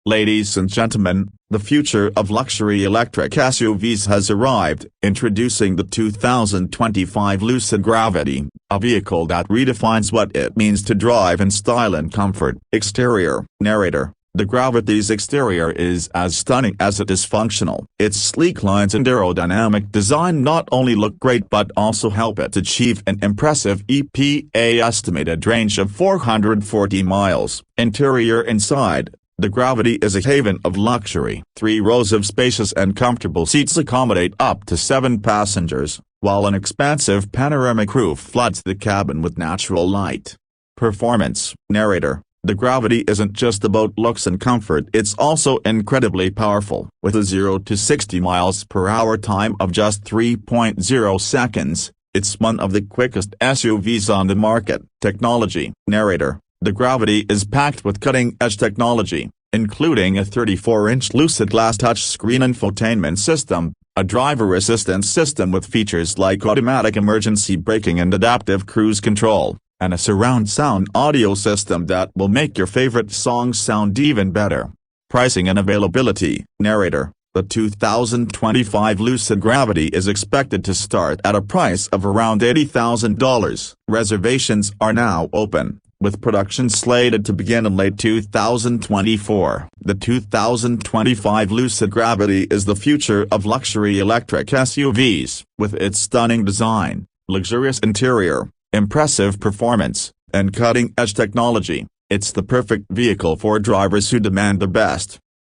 Ladies and gentlemen, the future of luxury electric SUVs has arrived, introducing the 2025 Lucid Gravity, a vehicle that redefines what it means to drive in style and comfort. Exterior. Narrator. The Gravity's exterior is as stunning as it is functional. Its sleek lines and aerodynamic design not only look great but also help it achieve an impressive EPA estimated range of 440 miles. Interior. Inside, the Gravity is a haven of luxury. 3 rows of spacious and comfortable seats accommodate up to 7 passengers, while an expansive panoramic roof floods the cabin with natural light. Performance. Narrator. The Gravity isn't just about looks and comfort, it's also incredibly powerful. With a 0 to 60 miles per hour time of just 3.0 seconds, it's one of the quickest SUVs on the market. Technology. Narrator. The Gravity is packed with cutting-edge technology, including a 34-inch Lucid Glass touchscreen infotainment system, a driver assistance system with features like automatic emergency braking and adaptive cruise control, and a surround sound audio system that will make your favorite songs sound even better. Pricing and availability. Narrator. The 2025 Lucid Gravity is expected to start at a price of around $80,000. Reservations are now open, with production slated to begin in late 2024. The 2025 Lucid Gravity is the future of luxury electric SUVs. With its stunning design, luxurious interior, impressive performance, and cutting-edge technology, it's the perfect vehicle for drivers who demand the best.